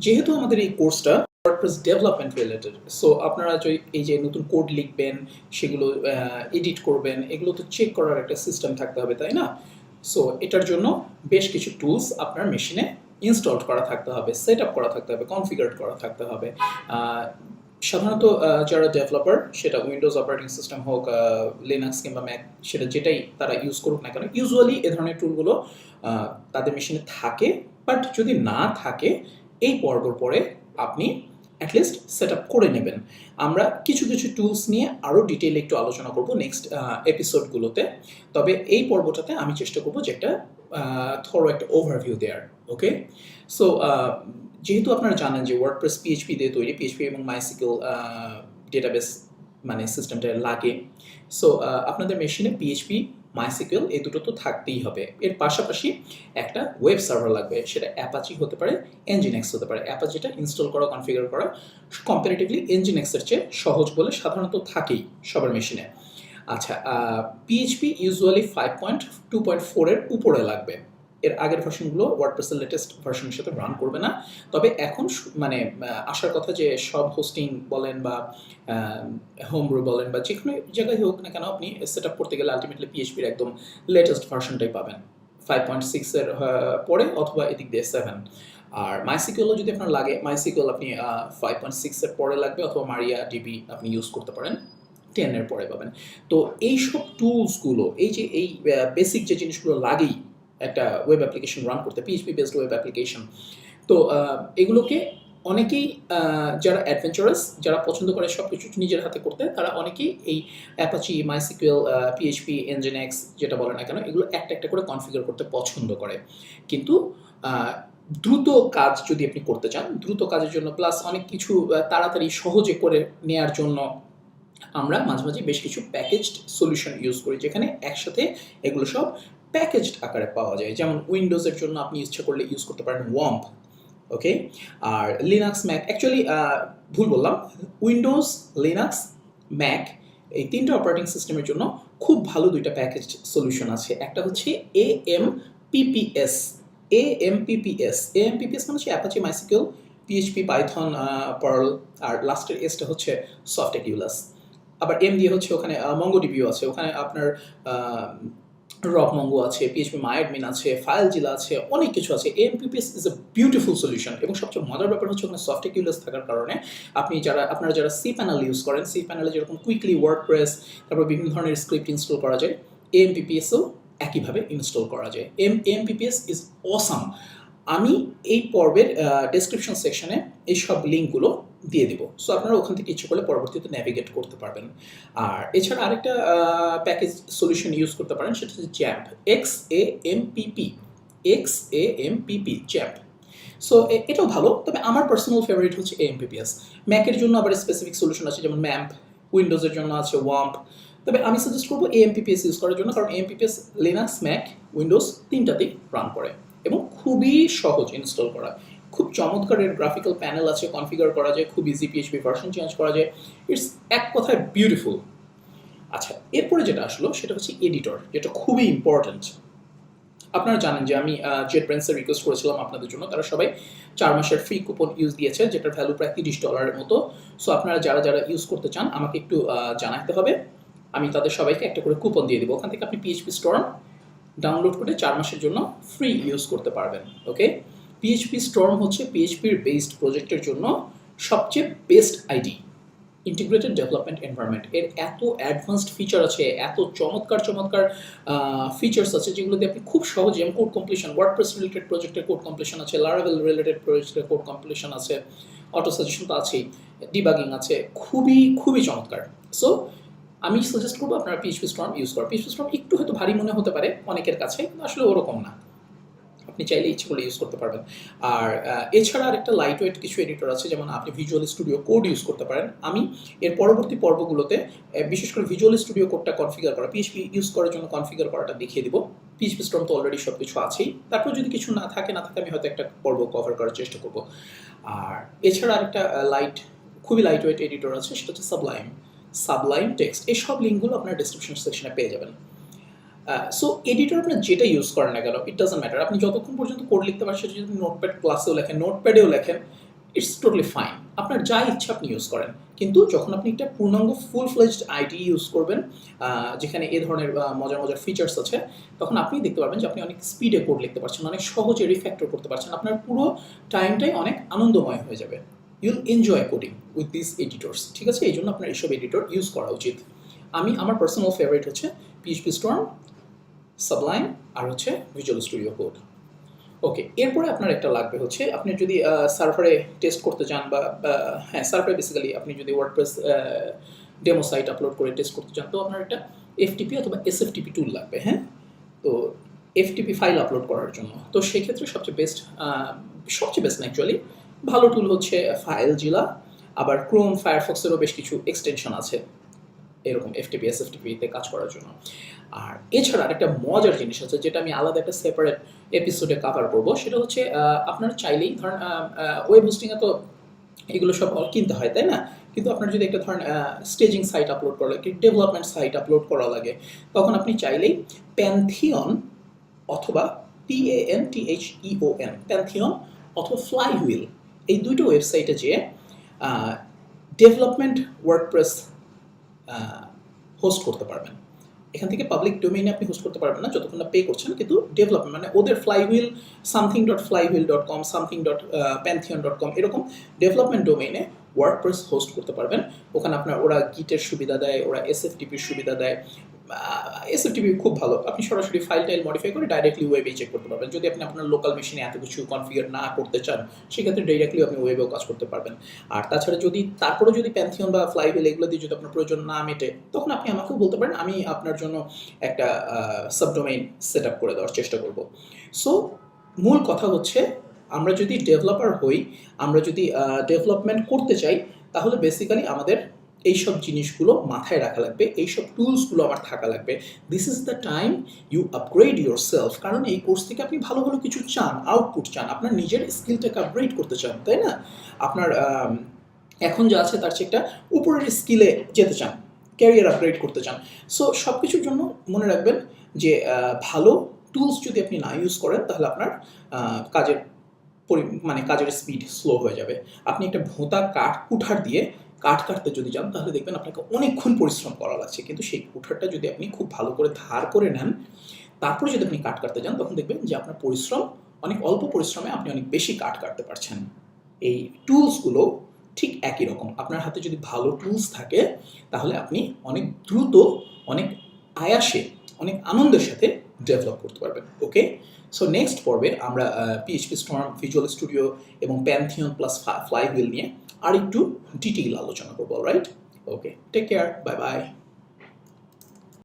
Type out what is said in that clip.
যেহেতু আমাদের এই কোর্সটা ওয়ার্ডপ্রেস ডেভেলপমেন্ট রিলেটেড, সো আপনারা এই যে নতুন কোড লিখবেন, সেগুলো এডিট করবেন, এগুলো তো চেক করার একটা সিস্টেম থাকতে হবে, তাই না? সো এটার জন্য বেশ কিছু টুলস আপনার মেশিনে ইনস্টল করা থাকতে হবে, সেট আপ করা থাকতে হবে, কনফিগার করা থাকতে হবে। সাধারণত যারা ডেভেলপার, সেটা উইন্ডোজ অপারেটিং সিস্টেম হোক, লিনাক্স কিংবা ম্যাক, সেটা যেটাই তারা ইউজ করুক না কেন, ইউজুয়ালি এ ধরনের টুলগুলো তাদের মেশিনে থাকে। বাট যদি না থাকে, এই পর্বর পরে আপনি অ্যাটলিস্ট সেট আপ করে নেবেন। আমরা কিছু কিছু টুলস নিয়ে আরও ডিটেইলে একটু আলোচনা করব নেক্সট এপিসোডগুলোতে। তবে এই পর্বটাতে আমি চেষ্টা করব যে একটা থরো একটা ওভারভিউ দেওয়ার। ওকে, সো যেহেতু আপনারা জানেন যে ওয়ার্ডপ্রেস পিএইচপি দিয়ে তৈরি, পিএইচপি এবং মাইসিকেল ডেটাবেস মানে সিস্টেমটা লাগে। সো আপনাদের মেশিনে পিএইচপি মাইসিকুয়েল এই দুটো তো থাকতেই হবে। এর পাশাপাশি একটা ওয়েব সার্ভার লাগবে, সেটা অ্যাপাচি হতে পারে, এনজিনেক্স হতে পারে। অ্যাপাচিটা ইনস্টল করা, কনফিগার করা কম্পারেটিভলি এনজিনেক্সের চেয়ে সহজ বলে সাধারণত থাকেই সবার মেশিনে। আচ্ছা, পিএইচপি ইউজুয়ালি 5.2.4 এর উপরে লাগবে। এর আগের ভার্সনগুলো ওয়ার্ডপ্রেসের লেটেস্ট ভার্সনের সাথে রান করবে না। তবে এখন মানে আসার কথা যে সব হোস্টিং বলেন বা হোমব্রু বলেন বা যে কোনো জায়গায় হোক না কেন, আপনি সেট আপ করতে গেলে আলটিমেটলি পিএইচপির একদম লেটেস্ট ভার্সনটাই পাবেন, 5.6 এর পরে, অথবা এদিক দিয়ে 7। আর মাইসিকিউলও যদি আপনার লাগে, মাইসিকিউল আপনি 5.6 এর পরে লাগবে, অথবা মারিয়া ডিবি আপনি ইউজ করতে পারেন, 10 এর পরে পাবেন। তো এইসব টুলসগুলো, এই যে এই বেসিক যে জিনিসগুলো লাগেই একটা ওয়েব অ্যাপ্লিকেশন রান করতে, পিএইচপি বেসড ওয়েব অ্যাপ্লিকেশন, তো এগুলোকে অনেকেই যারা অ্যাডভেঞ্চারাস, যারা পছন্দ করে সব কিছু নিজের হাতে করতে, তারা অনেকেই এই অ্যাপাচি, মাইসিকুয়েল, পিএইচপি, এনজিনেক্স যেটা বলে না কেন, এগুলো একটা একটা করে কনফিগার করতে পছন্দ করে। কিন্তু দ্রুত কাজ যদি আপনি করতে চান, দ্রুত কাজের জন্য প্লাস অনেক কিছু তাড়াতাড়ি সহজে করে নেওয়ার জন্য আমরা মাঝে মাঝে বেশ কিছু প্যাকেজড সলিউশন ইউজ করি, যেখানে একসাথে এগুলো সব প্যাকেজড আকারে পাওয়া যায়। যেমন উইন্ডোজের জন্য আপনি ইচ্ছা করলে ইউজ করতে পারেন ওয়াম্প। ওকে, আর লিনাক্স, ম্যাক, অ্যাকচুয়ালি ভুল বললাম, উইন্ডোজ, লিনাক্স, ম্যাক, এই তিনটা অপারেটিং সিস্টেমের জন্য খুব ভালো দুইটা প্যাকেজড সলিউশন আছে। একটা হচ্ছে AMPPS। AMPPS মানে হচ্ছে অ্যাপাচি, মাইসিকিউল, পিএইচপি, পাইথন, পার্ল, আর লাস্টের এসটা হচ্ছে সফটেকিউলাস। আবার এম দিয়ে হচ্ছে ওখানে মঙ্গোডিবিও আছে, ওখানে আপনার রক মঙ্গো আছে, পিএইচপি মাইঅ্যাডমিন আছে, ফাইলজিলা আছে, অনেক কিছু আছে। এএমপিপিএস ইজ এ বিউটিফুল সলিউশন। এবং সবচেয়ে মজার ব্যাপার হচ্ছে ওখানে সফটেকিউলাস থাকার কারণে আপনারা যারা সি প্যানেল ইউজ করেন, সি প্যানেলে যেরকম কুইকলি ওয়ার্ডপ্রেস, তারপর বিভিন্ন ধরনের স্ক্রিপ্ট ইনস্টল করা যায়, এএমপিপিএসও একইভাবে ইনস্টল করা যায়। এএমপিপিএস ইজ অসাম। আমি এই পর্বের ডেসক্রিপশন সেকশনে এই সব লিঙ্কগুলো দিয়ে দিব, সো আপনারা ওখান থেকে ইচ্ছে করলে পরবর্তীতে ন্যাভিগেট করতে পারবেন। আর এছাড়া আরেকটা প্যাকেজ সলিউশন ইউজ করতে পারেন, সেটা হচ্ছে জ্যাম্প, XAMPP, জ্যাম্প। সো এটাও ভালো, তবে আমার পার্সোনাল ফেভারিট হচ্ছে এএমপিপিএস। ম্যাকের জন্য আবার স্পেসিফিক সলিউশন আছে, যেমন ম্যাম্প, উইন্ডোজের জন্য আছে ওয়াম্প। তবে আমি সাজেস্ট করবো এএমপিপিএস ইউজ করার জন্য, কারণ এএমপিপিএস লিনাক্স, ম্যাক, উইন্ডোজ তিনটাতেই রান করে এবং খুবই সহজ ইনস্টল করা। খুব চমৎকার এর গ্রাফিক্যাল প্যানেল আছে, কনফিগার করা যায়, খুব ইজি, পিএইচপি ভার্সন চেঞ্জ করা যায়। ইটস এক কথায় বিউটিফুল। আচ্ছা, এরপরে যেটা আসলো সেটা হচ্ছে এডিটর, যেটা খুবই ইম্পর্ট্যান্ট। আপনারা জানেন যে আমি জেটব্রেন্সের রিকোয়েস্ট করেছিলাম আপনাদের জন্য, তারা সবাই 4 মাসের ফ্রি কুপন ইউজ দিয়েছে, যেটার ভ্যালু প্রায় $30 মতো। সো আপনারা যারা যারা ইউজ করতে চান আমাকে একটু জানাতে হবে, আমি তাদের সবাইকে একটা করে কুপন দিয়ে দেবো। ওখান থেকে আপনি পিএইচপি স্টর্ম ডাউনলোড করে 4 মাসের জন্য ফ্রি ইউজ করতে পারবেন। ওকে, পিএইচপি স্টর্ম হচ্ছে পিএইচপির বেসড প্রজেক্টের জন্য সবচেয়ে best ID, integrated development environment. এর এত অ্যাডভান্সড ফিচার আছে, এত চমৎকার চমৎকার ফিচার্স আছে, যেগুলো দিয়ে আপনি খুব সহজে, যেমন কোড কমপ্লিশন, ওয়ার্ডপ্রেস রিলেটেড প্রজেক্টের কোড কমপ্লিশন আছে, লারাভেল রিলেটেড প্রজেক্টের কোড কমপ্লিশন আছে, অটো সাজেশন তো আছেই, ডিবাগিং আছে, খুবই খুবই চমৎকার। সো আমি সাজেস্ট করবো আপনারা পিএইচপি স্টর্ম ইউজ করেন। পিএইচপি স্টর্ম একটু হয়তো ভারী মনে হতে পারে অনেকের কাছে, কিন্তু আসলে ওরকম না, আপনি চাইলে ইচ্ছে করলে ইউজ করতে পারবেন। আর এছাড়া আরেকটা লাইট ওয়েট কিছু এডিটর আছে, যেমন আপনি ভিজুয়াল স্টুডিও কোড ইউজ করতে পারেন। আমি এর পরবর্তী পর্বগুলোতে বিশেষ করে ভিজুয়াল স্টুডিও কোডটা কনফিগার করা, পিএইচপি ইউজ করার জন্য কনফিগার করাটা দেখিয়ে দিব। পিএইচপি স্টর্ম তো অলরেডি সব কিছু আছেই, তারপর যদি কিছু না থাকে আমি হয়তো একটা পর্ব কভার করার চেষ্টা করব। আর এছাড়া আরেকটা খুবই লাইট ওয়েট এডিটর আছে, সেটা হচ্ছে সাবলাইম টেক্সট। এই সব লিঙ্কগুলো আপনার ডেসক্রিপশন সেকশনে পেয়ে যাবেন। সো এডিটর আপনার যেটা ইউজ করেন না কেন, ইট ডাজন্ট ম্যাটার। আপনি যতক্ষণ পর্যন্ত কোড লিখতে পারেন, সেটা যদি নোটপ্যাড ক্লাসেও লেখেন, নোটপ্যাডেও লেখেন, ইটস টোটালি ফাইন, আপনার যা ইচ্ছা আপনি ইউজ করেন। কিন্তু যখন আপনি একটা পূর্ণাঙ্গ ফুল ফ্লেজড আইডি ইউজ করবেন, যেখানে এ ধরনের মজার মজার ফিচার্স আছে, তখন আপনি দেখতে পারবেন যে আপনি অনেক স্পিডে কোড লিখতে পারছেন, অনেক সহজে রিফ্যাক্টর করতে পারছেন, আপনার পুরো টাইমটাই অনেক আনন্দময় হয়ে যাবে। ইউল enjoy coding with this editors, ঠিক আছে? এই জন্য আপনার এইসব এডিটর ইউজ করা উচিত। আমার পার্সোনাল ফেভারিট হচ্ছে পিএইচপি স্টর্ম, সাবলাইম, আর হচ্ছে ভিজুয়াল স্টুডিও কোড। ওকে, এরপরে আপনার একটা লাগবে হচ্ছে, আপনি যদি সার্ভারে টেস্ট করতে চান বা হ্যাঁ, সার্ভারে বেসিক্যালি আপনি যদি ওয়ার্ডপ্রেস ডেমো সাইট আপলোড করে টেস্ট করতে চান, তো আপনার একটা এফটিপি অথবা এসএফটিপি টুল লাগবে। হ্যাঁ, তো এফটিপি ফাইল আপলোড করার জন্য তো সেক্ষেত্রে সবচেয়ে বেস্ট না অ্যাকচুয়ালি, ভালো টুল হচ্ছে ফাইলজিলা। আবার ক্রোম ফায়ারফক্সেরও বেশ কিছু এক্সটেনশন আছে এরকম এফটিপি এসএফটিপিতে কাজ করার জন্য। আর এছাড়া আরেকটা মজার জিনিস আছে, যেটা আমি আলাদা একটা সেপারেট এপিসোডে কভার করবো, সেটা হচ্ছে আপনারা চাইলেই ধরেন ওয়েব হোস্টিংয়ে তো এগুলো সব কিনতে হয়, তাই না? কিন্তু আপনার যদি একটা ধরেন স্টেজিং সাইট আপলোড করা লাগে, ডেভেলপমেন্ট সাইট আপলোড করা লাগে, তখন আপনি চাইলেই প্যান্থিয়ন অথবা PANTHEON, প্যান্থিয়ন অথবা ফ্লাইহুইল, এই দুটো ওয়েবসাইটে যেয়ে ডেভেলপমেন্ট ওয়ার্ডপ্রেস হোস্ট করতে পারবেন। এখান থেকে পাবলিক ডোমেইনে আপনি হোস্ট করতে পারবেন না যতক্ষণ না পে করছেন, কিন্তু ডেভেলপমেন্ট মানে ওদের ফ্লাইহুইল something.flywheel.com, something.pantheon.com এরকম ডেভেলপমেন্ট ডোমেইনে ওয়ার্ডপ্রেস হোস্ট করতে পারবেন। ওখানে আপনার ওরা গিটের সুবিধা দেয়, ওরা এসএফটিপির সুবিধা দেয়। এসএফটিপি খুব ভালো, আপনি সরাসরি ফাইল টাইল মডিফাই করে ডাইরেক্টলি ওয়েবে চেক করতে পারবেন। যদি আপনি আপনার লোকাল মেশিনে এত কিছু কনফিগার না করতে চান, সেক্ষেত্রে ডাইরেক্টলি আপনি ওয়েবেও কাজ করতে পারবেন। আর তাছাড়া তারপরেও যদি প্যান্থিয়ন বা ফ্লাইহুইল এগুলো দিয়ে যদি আপনার প্রয়োজন না মেটে, তখন আপনি আমাকেও বলতে পারেন, আমি আপনার জন্য একটা সাবডোমেইন সেট আপ করে দেওয়ার চেষ্টা করব। সো মূল কথা হচ্ছে, আমরা যদি ডেভেলপার হই, আমরা যদি ডেভেলপমেন্ট করতে চাই, তাহলে বেসিক্যালি আমাদের এইসব জিনিসগুলো মাথায় রাখা লাগবে, এইসব টুলসগুলো আমার থাকা লাগবে। This is the time you upgrade yourself. কারণ এই কোর্স থেকে আপনি ভালো ভালো কিছু চান, আউটপুট চান, আপনার নিজের স্কিলটাকে আপগ্রেড করতে চান, তাই না? আপনার এখন যা আছে তার চেয়ে একটা উপরের স্কিলে যেতে চান, ক্যারিয়ার আপগ্রেড করতে চান। সো সব কিছুর জন্য মনে রাখবেন যে ভালো টুলস যদি আপনি না ইউজ করেন, তাহলে আপনার কাজের স্পিড স্লো হয়ে যাবে। আপনি একটা ভোঁতা কুঠার দিয়ে কাঠ কাটতে যদি যান, তাহলে দেখবেন আপনাকে অনেকক্ষণ পরিশ্রম করা লাগছে, কিন্তু সেই কুঠারটা যদি আপনি খুব ভালো করে ধার করে নেন, তারপরে যদি আপনি কাঠ কাটতে যান, তখন দেখবেন যে আপনার অনেক অল্প পরিশ্রমে আপনি অনেক বেশি কাঠ কাটতে পারছেন। এই টুলসগুলো ঠিক একই রকম। আপনার হাতে যদি ভালো টুলস থাকে, তাহলে আপনি অনেক দ্রুত, অনেক আয়াসে, অনেক আনন্দের সাথে ডেভেলপ করতে পারবেন। ওকে, সো নেক্সট পর্বে আমরা পিএইচপি স্টর্ম, ভিজুয়াল স্টুডিও এবং প্যান্থিয়ন প্লাস ফ্লাইহুইল নিয়ে আর একটু ডিটেইল আলোচনা করবো, রাইট? ওকে, টেক কেয়ার, বাই বাই।